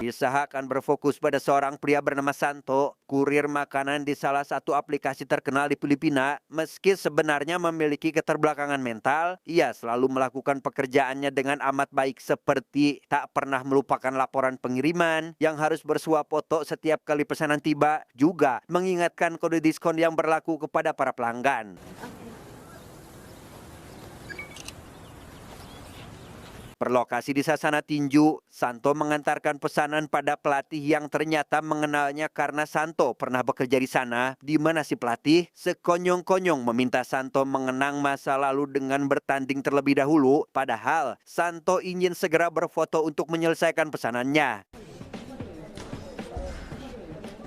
Kisah akan berfokus pada seorang pria bernama Santo, kurir makanan di salah satu aplikasi terkenal di Filipina. Meski sebenarnya memiliki keterbelakangan mental, ia selalu melakukan pekerjaannya dengan amat baik, seperti tak pernah melupakan laporan pengiriman yang harus bersuah foto setiap kali pesanan tiba, juga mengingatkan kode diskon yang berlaku kepada para pelanggan. Berlokasi di Sasana Tinju, Santo mengantarkan pesanan pada pelatih yang ternyata mengenalnya karena Santo pernah bekerja di sana, di mana si pelatih sekonyong-konyong meminta Santo mengenang masa lalu dengan bertanding terlebih dahulu, padahal Santo ingin segera berfoto untuk menyelesaikan pesanannya.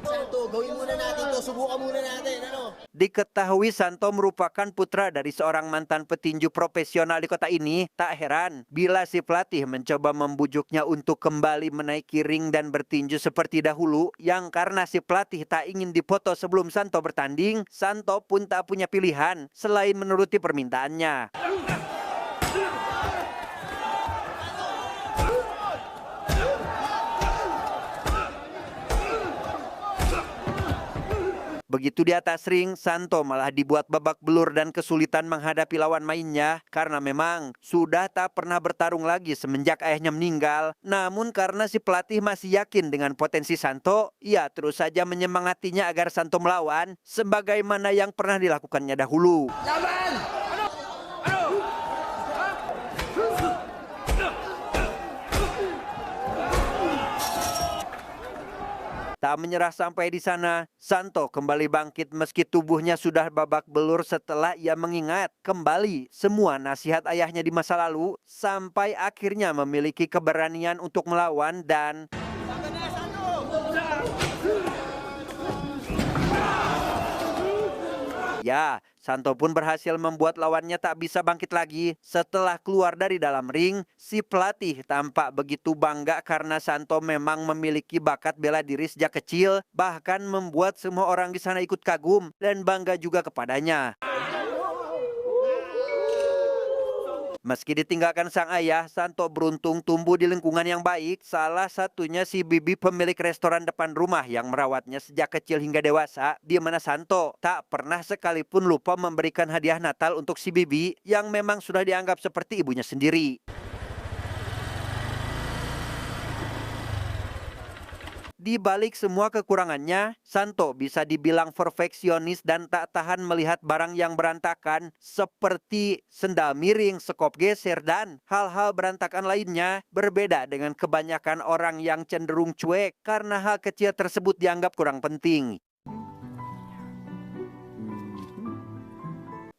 Santo, gawin muna natin to, subukan muna natin, ano? Diketahui Santo merupakan putra dari seorang mantan petinju profesional di kota ini. Tak heran bila si pelatih mencoba membujuknya untuk kembali menaiki ring dan bertinju seperti dahulu. Yang karena si pelatih tak ingin dipoto sebelum Santo bertanding, Santo pun tak punya pilihan selain menuruti permintaannya. Begitu di atas ring, Santo malah dibuat babak belur dan kesulitan menghadapi lawan mainnya karena memang sudah tak pernah bertarung lagi semenjak ayahnya meninggal. Namun karena si pelatih masih yakin dengan potensi Santo, ia terus saja menyemangatinya agar Santo melawan sebagaimana yang pernah dilakukannya dahulu. Tak menyerah sampai di sana, Santo kembali bangkit meski tubuhnya sudah babak belur setelah ia mengingat kembali semua nasihat ayahnya di masa lalu, sampai akhirnya memiliki keberanian untuk melawan dan ya, Santo pun berhasil membuat lawannya tak bisa bangkit lagi. Setelah keluar dari dalam ring, si pelatih tampak begitu bangga karena Santo memang memiliki bakat bela diri sejak kecil, bahkan membuat semua orang di sana ikut kagum dan bangga juga kepadanya. Meski ditinggalkan sang ayah, Santo beruntung tumbuh di lingkungan yang baik. Salah satunya si Bibi, pemilik restoran depan rumah yang merawatnya sejak kecil hingga dewasa, di mana Santo tak pernah sekalipun lupa memberikan hadiah Natal untuk si Bibi yang memang sudah dianggap seperti ibunya sendiri. Di balik semua kekurangannya, Santo bisa dibilang perfeksionis dan tak tahan melihat barang yang berantakan seperti sendal miring, sekop geser, dan hal-hal berantakan lainnya. Berbeda dengan kebanyakan orang yang cenderung cuek karena hal kecil tersebut dianggap kurang penting.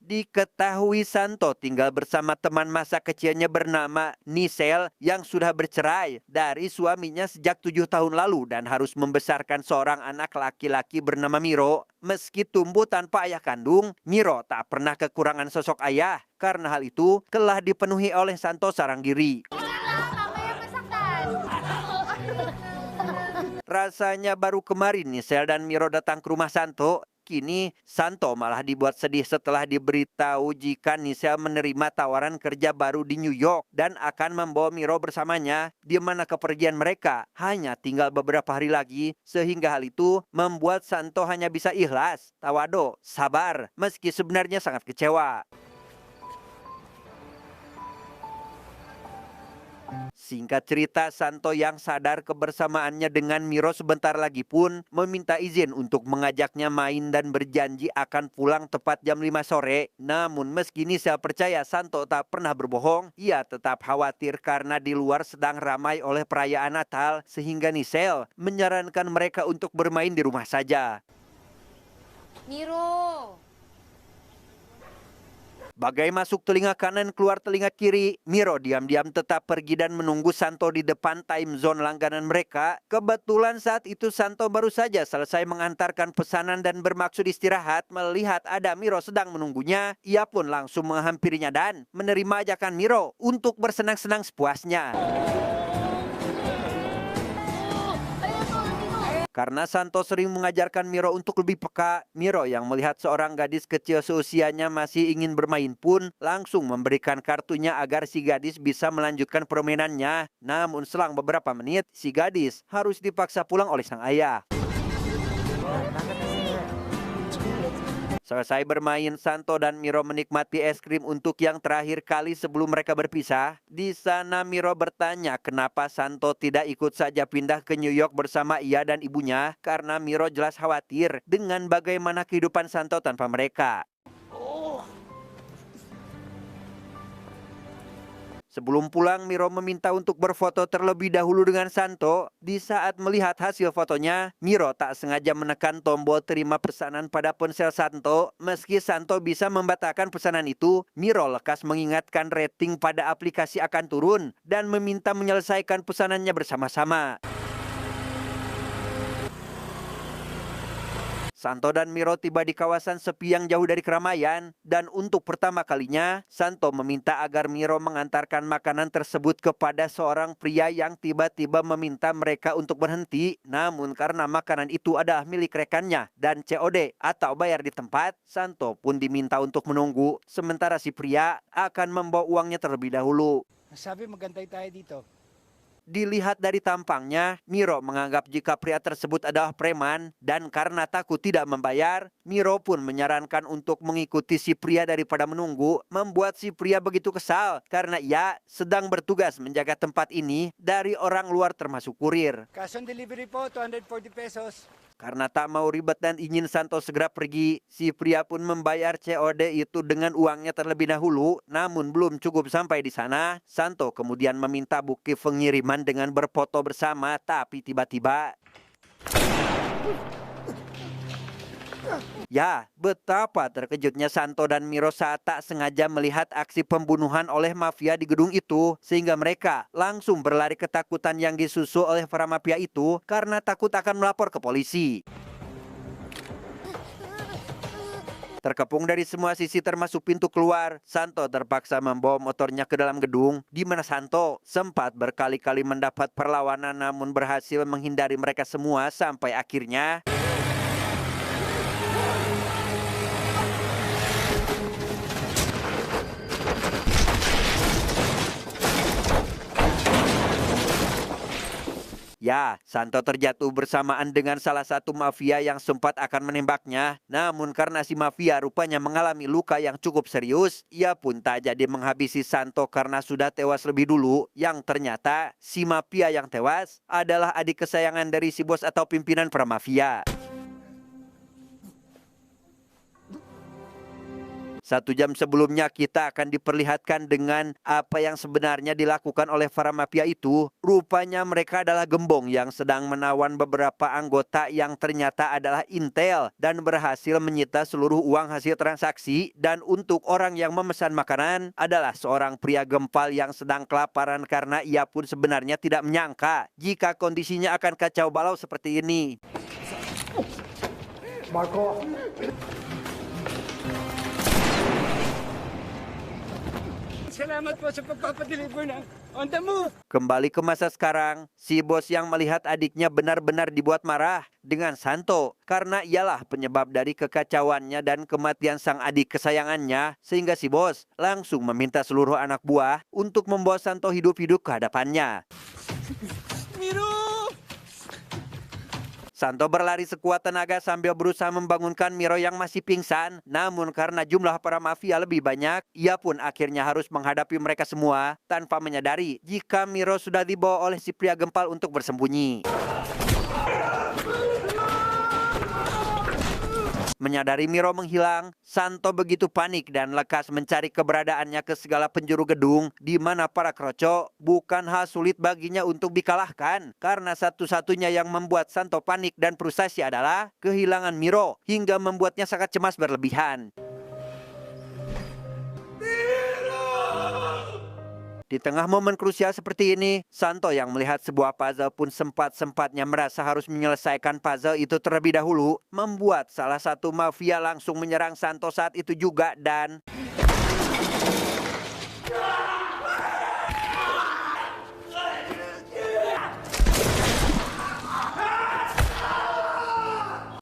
Diketahui Santo tinggal bersama teman masa kecilnya bernama Nisel yang sudah bercerai dari suaminya sejak 7 tahun lalu dan harus membesarkan seorang anak laki-laki bernama Miro. Meski tumbuh tanpa ayah kandung, Miro tak pernah kekurangan sosok ayah. Karena hal itu telah dipenuhi oleh Santo Saranggiri. Rasanya baru kemarin Nisel dan Miro datang ke rumah Santo. Kini Santo malah dibuat sedih setelah diberitahu jika Nisel menerima tawaran kerja baru di New York dan akan membawa Miro bersamanya, di mana kepergian mereka hanya tinggal beberapa hari lagi, sehingga hal itu membuat Santo hanya bisa ikhlas, tawado, sabar, meski sebenarnya sangat kecewa. Singkat cerita, Santo yang sadar kebersamaannya dengan Miro sebentar lagi pun meminta izin untuk mengajaknya main dan berjanji akan pulang tepat jam 5 sore. Namun meski Nisel percaya Santo tak pernah berbohong, ia tetap khawatir karena di luar sedang ramai oleh perayaan Natal, sehingga Nisel menyarankan mereka untuk bermain di rumah saja. Miro. Bagai masuk telinga kanan keluar telinga kiri, Miro diam-diam tetap pergi dan menunggu Santo di depan time zone langganan mereka. Kebetulan saat itu Santo baru saja selesai mengantarkan pesanan dan bermaksud istirahat. Melihat ada Miro sedang menunggunya, ia pun langsung menghampirinya dan menerima ajakan Miro untuk bersenang-senang sepuasnya. Karena Santo sering mengajarkan Miro untuk lebih peka, Miro yang melihat seorang gadis kecil seusianya masih ingin bermain pun langsung memberikan kartunya agar si gadis bisa melanjutkan permainannya. Namun selang beberapa menit, si gadis harus dipaksa pulang oleh sang ayah. Selesai bermain, Santo dan Miro menikmati es krim untuk yang terakhir kali sebelum mereka berpisah. Di sana Miro bertanya kenapa Santo tidak ikut saja pindah ke New York bersama ia dan ibunya, karena Miro jelas khawatir dengan bagaimana kehidupan Santo tanpa mereka. Sebelum pulang, Miro meminta untuk berfoto terlebih dahulu dengan Santo. Di saat melihat hasil fotonya, Miro tak sengaja menekan tombol terima pesanan pada ponsel Santo. Meski Santo bisa membatalkan pesanan itu, Miro lekas mengingatkan rating pada aplikasi akan turun dan meminta menyelesaikan pesanannya bersama-sama. Santo dan Miro tiba di kawasan sepi yang jauh dari keramaian, dan untuk pertama kalinya, Santo meminta agar Miro mengantarkan makanan tersebut kepada seorang pria yang tiba-tiba meminta mereka untuk berhenti. Namun karena makanan itu adalah milik rekannya dan COD atau bayar di tempat, Santo pun diminta untuk menunggu, sementara si pria akan membawa uangnya terlebih dahulu. Sabi magantay tayo dito. Dilihat dari tampangnya, Miro menganggap jika pria tersebut adalah preman, dan karena takut tidak membayar, Miro pun menyarankan untuk mengikuti si pria daripada menunggu, membuat si pria begitu kesal karena ia sedang bertugas menjaga tempat ini dari orang luar termasuk kurir. Cash on delivery po, 240 pesos. Karena tak mau ribet dan ingin Santo segera pergi, si pria pun membayar COD itu dengan uangnya terlebih dahulu. Namun belum cukup sampai di sana, Santo kemudian meminta bukti pengiriman dengan berfoto bersama, tapi tiba-tiba... Ya, betapa terkejutnya Santo dan Miro saat tak sengaja melihat aksi pembunuhan oleh mafia di gedung itu, sehingga mereka langsung berlari ketakutan yang disusul oleh para mafia itu karena takut akan melapor ke polisi. Terkepung dari semua sisi termasuk pintu keluar, Santo terpaksa membawa motornya ke dalam gedung, di mana Santo sempat berkali-kali mendapat perlawanan namun berhasil menghindari mereka semua sampai akhirnya... Ya, Santo terjatuh bersamaan dengan salah satu mafia yang sempat akan menembaknya. Namun karena si mafia rupanya mengalami luka yang cukup serius, ia pun tak jadi menghabisi Santo karena sudah tewas lebih dulu. Yang ternyata si mafia yang tewas adalah adik kesayangan dari si bos atau pimpinan para mafia. 1 jam sebelumnya kita akan diperlihatkan dengan apa yang sebenarnya dilakukan oleh para mafia itu. Rupanya mereka adalah gembong yang sedang menawan beberapa anggota yang ternyata adalah intel dan berhasil menyita seluruh uang hasil transaksi. Dan untuk orang yang memesan makanan adalah seorang pria gempal yang sedang kelaparan karena ia pun sebenarnya tidak menyangka jika kondisinya akan kacau balau seperti ini. Marco. Salamat po sa pagpapadeliver ng On the Move. Kembali ke masa sekarang, si bos yang melihat adiknya benar-benar dibuat marah dengan Santo karena ialah penyebab dari kekacauannya dan kematian sang adik kesayangannya, sehingga si bos langsung meminta seluruh anak buah untuk membawa Santo hidup-hidup ke hadapannya. Miro! Santo berlari sekuat tenaga sambil berusaha membangunkan Miro yang masih pingsan. Namun karena jumlah para mafia lebih banyak, ia pun akhirnya harus menghadapi mereka semua tanpa menyadari jika Miro sudah dibawa oleh si pria gempal untuk bersembunyi. Menyadari Miro menghilang, Santo begitu panik dan lekas mencari keberadaannya ke segala penjuru gedung, di mana para kroco bukan hal sulit baginya untuk dikalahkan. Karena satu-satunya yang membuat Santo panik dan frustasi adalah kehilangan Miro, hingga membuatnya sangat cemas berlebihan. Di tengah momen krusial seperti ini, Santo yang melihat sebuah puzzle pun sempat-sempatnya merasa harus menyelesaikan puzzle itu terlebih dahulu, membuat salah satu mafia langsung menyerang Santo saat itu juga dan...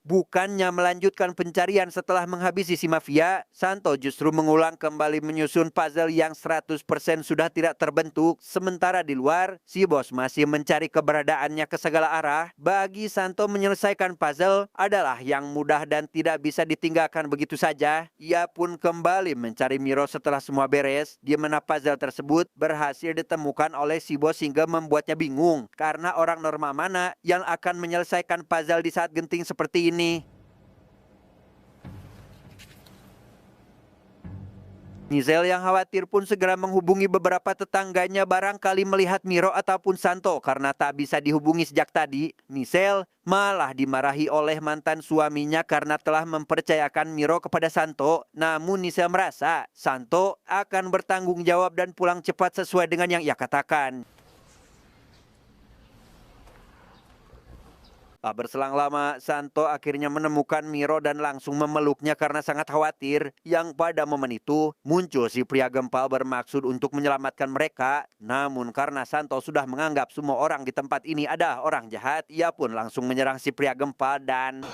Bukannya melanjutkan pencarian setelah menghabisi si mafia, Santo justru mengulang kembali menyusun puzzle yang 100% sudah tidak terbentuk. Sementara di luar, si bos masih mencari keberadaannya ke segala arah. Bagi Santo, menyelesaikan puzzle adalah yang mudah dan tidak bisa ditinggalkan begitu saja. Ia pun kembali mencari Miro setelah semua beres, di mana puzzle tersebut berhasil ditemukan oleh si bos hingga membuatnya bingung. Karena orang normal mana yang akan menyelesaikan puzzle di saat genting seperti ini? Nizel yang khawatir pun segera menghubungi beberapa tetangganya barangkali melihat Miro ataupun Santo karena tak bisa dihubungi sejak tadi. Nizel malah dimarahi oleh mantan suaminya karena telah mempercayakan Miro kepada Santo. Namun Nizel merasa Santo akan bertanggung jawab dan pulang cepat sesuai dengan yang ia katakan. Berselang lama, Santo akhirnya menemukan Miro dan langsung memeluknya karena sangat khawatir. Yang pada momen itu, muncul si pria gempal bermaksud untuk menyelamatkan mereka. Namun karena Santo sudah menganggap semua orang di tempat ini adalah orang jahat, ia pun langsung menyerang si pria gempal dan...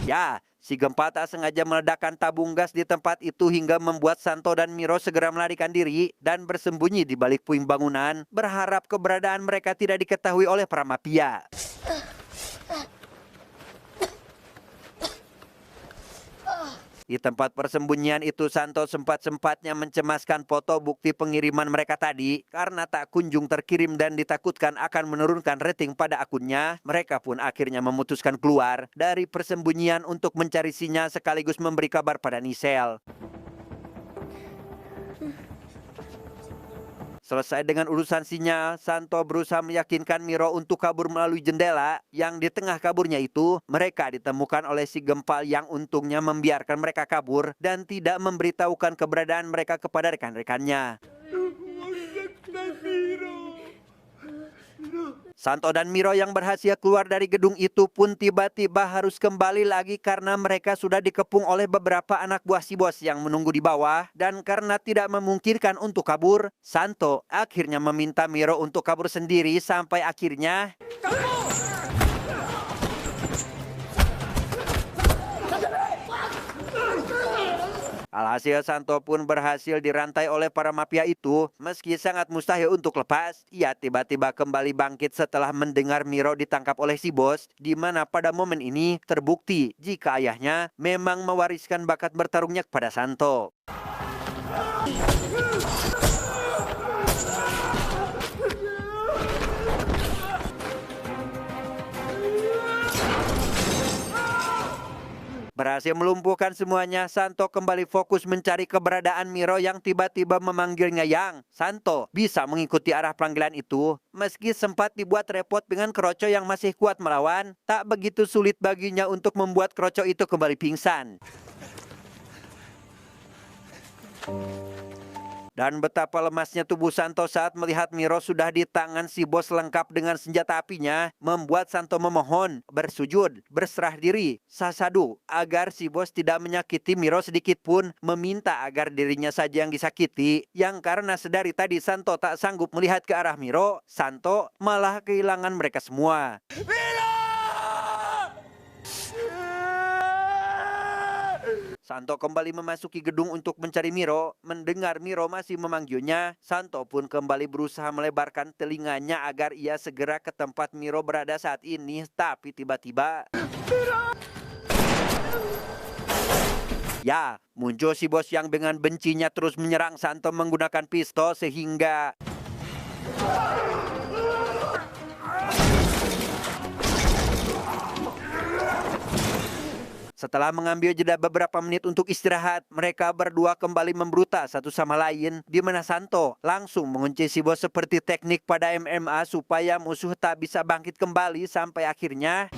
Ya, si gempal tak sengaja meledakkan tabung gas di tempat itu hingga membuat Santo dan Miro segera melarikan diri dan bersembunyi di balik puing bangunan, berharap keberadaan mereka tidak diketahui oleh para mafia. Di tempat persembunyian itu, Santo sempat-sempatnya mencemaskan foto bukti pengiriman mereka tadi. Karena tak kunjung terkirim dan ditakutkan akan menurunkan rating pada akunnya, mereka pun akhirnya memutuskan keluar dari persembunyian untuk mencari sinyal sekaligus memberi kabar pada Nizel. Selesai dengan urusan sinyal, Santo berusaha meyakinkan Miro untuk kabur melalui jendela. Yang di tengah kaburnya itu, mereka ditemukan oleh si gempal yang untungnya membiarkan mereka kabur dan tidak memberitahukan keberadaan mereka kepada rekan-rekannya. Santo dan Miro yang berhasil keluar dari gedung itu pun tiba-tiba harus kembali lagi karena mereka sudah dikepung oleh beberapa anak buah si bos yang menunggu di bawah. Dan karena tidak memungkinkan untuk kabur, Santo akhirnya meminta Miro untuk kabur sendiri sampai akhirnya... Alhasil Santo pun berhasil dirantai oleh para mafia itu. Meski sangat mustahil untuk lepas, ia tiba-tiba kembali bangkit setelah mendengar Miro ditangkap oleh si bos, di mana pada momen ini terbukti jika ayahnya memang mewariskan bakat bertarungnya kepada Santo. Berhasil melumpuhkan semuanya, Santo kembali fokus mencari keberadaan Miro yang tiba-tiba memanggilnya Yang. Santo bisa mengikuti arah panggilan itu. Meski sempat dibuat repot dengan Kroco yang masih kuat melawan, tak begitu sulit baginya untuk membuat Kroco itu kembali pingsan. Dan betapa lemasnya tubuh Santo saat melihat Miro sudah di tangan si bos lengkap dengan senjata apinya, membuat Santo memohon, bersujud, berserah diri, sasadu, agar si bos tidak menyakiti Miro sedikit pun, meminta agar dirinya saja yang disakiti. Yang karena sedari tadi Santo tak sanggup melihat ke arah Miro, Santo malah kehilangan mereka semua. Santo kembali memasuki gedung untuk mencari Miro. Mendengar Miro masih memanggilnya, Santo pun kembali berusaha melebarkan telinganya agar ia segera ke tempat Miro berada saat ini. Tapi tiba-tiba... Ya, muncul si bos yang dengan bencinya terus menyerang Santo menggunakan pistol sehingga... Setelah mengambil jeda beberapa menit untuk istirahat, mereka berdua kembali membruta satu sama lain, di mana Santo langsung mengunci si bos seperti teknik pada MMA supaya musuh tak bisa bangkit kembali sampai akhirnya...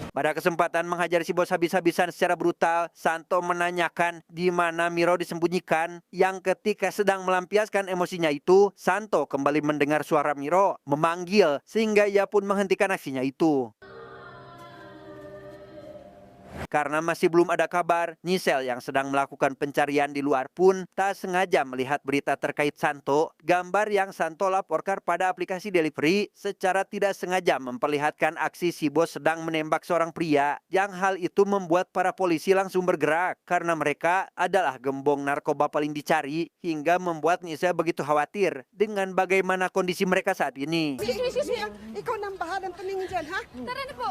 Pada kesempatan menghajar si bos habis-habisan secara brutal, Santo menanyakan di mana Miro disembunyikan. Yang ketika sedang melampiaskan emosinya itu, Santo kembali mendengar suara Miro memanggil sehingga ia pun menghentikan aksinya itu. Karena masih belum ada kabar, Nisel yang sedang melakukan pencarian di luar pun tak sengaja melihat berita terkait Santo. Gambar yang Santo laporkan pada aplikasi delivery secara tidak sengaja memperlihatkan aksi si bos sedang menembak seorang pria. Yang hal itu membuat para polisi langsung bergerak karena mereka adalah gembong narkoba paling dicari, hingga membuat Nisel begitu khawatir dengan bagaimana kondisi mereka saat ini. Ikaw nang bahalang tumingin dyan, ha? Tara na po.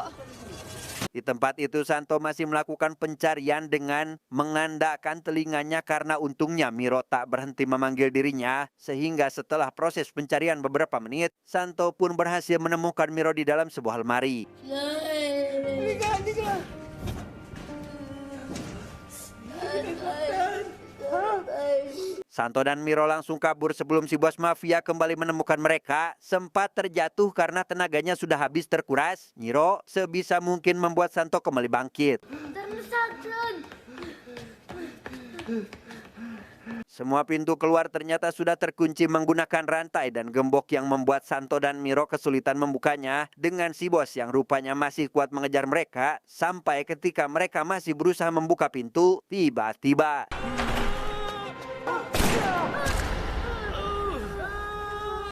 Di tempat itu Santo masih melakukan pencarian dengan mengandakkan telinganya karena untungnya Miro tak berhenti memanggil dirinya, sehingga setelah proses pencarian beberapa menit, Santo pun berhasil menemukan Miro di dalam sebuah lemari. Santo dan Miro langsung kabur sebelum si bos mafia kembali menemukan mereka. Sempat terjatuh karena tenaganya sudah habis terkuras. Miro sebisa mungkin membuat Santo kembali bangkit. Semua pintu keluar ternyata sudah terkunci menggunakan rantai dan gembok yang membuat Santo dan Miro kesulitan membukanya. Dengan si bos yang rupanya masih kuat mengejar mereka, sampai ketika mereka masih berusaha membuka pintu, tiba-tiba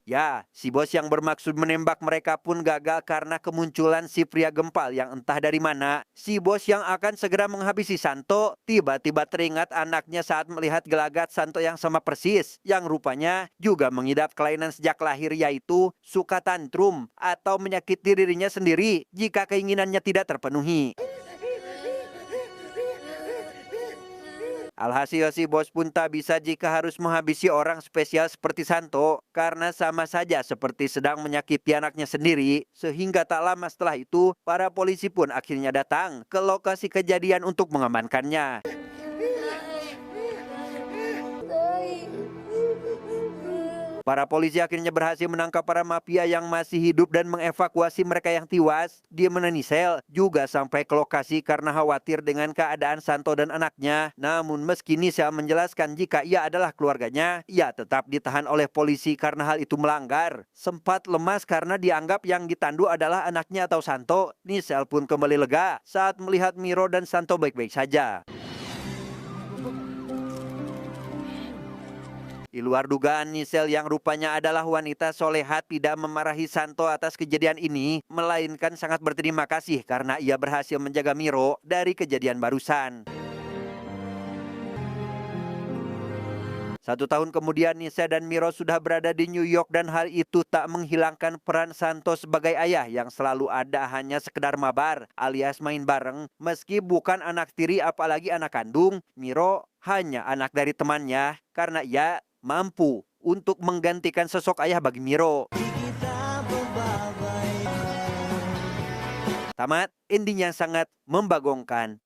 ya, si bos yang bermaksud menembak mereka pun gagal karena kemunculan si pria gempal yang entah dari mana. Si bos yang akan segera menghabisi Santo tiba-tiba teringat anaknya saat melihat gelagat Santo yang sama persis, yang rupanya juga mengidap kelainan sejak lahir, yaitu suka tantrum atau menyakiti dirinya sendiri jika keinginannya tidak terpenuhi. Alhasil si bos pun tak bisa jika harus menghabisi orang spesial seperti Santo karena sama saja seperti sedang menyakiti anaknya sendiri. Sehingga tak lama setelah itu, para polisi pun akhirnya datang ke lokasi kejadian untuk mengamankannya. Para polisi akhirnya berhasil menangkap para mafia yang masih hidup dan mengevakuasi mereka yang tewas. Di mana Nisel juga sampai ke lokasi karena khawatir dengan keadaan Santo dan anaknya. Namun meski Nisel menjelaskan jika ia adalah keluarganya, ia tetap ditahan oleh polisi karena hal itu melanggar. Sempat lemas karena dianggap yang ditandu adalah anaknya atau Santo, Nisel pun kembali lega saat melihat Miro dan Santo baik-baik saja. Di luar dugaan, Nisel yang rupanya adalah wanita soleha tidak memarahi Santo atas kejadian ini, melainkan sangat berterima kasih karena ia berhasil menjaga Miro dari kejadian barusan. 1 tahun kemudian, Nisel dan Miro sudah berada di New York dan hal itu tak menghilangkan peran Santo sebagai ayah yang selalu ada hanya sekedar mabar alias main bareng. Meski bukan anak tiri apalagi anak kandung, Miro hanya anak dari temannya karena ia mampu untuk menggantikan sosok ayah bagi Miro. Tamat, ending yang sangat membagongkan.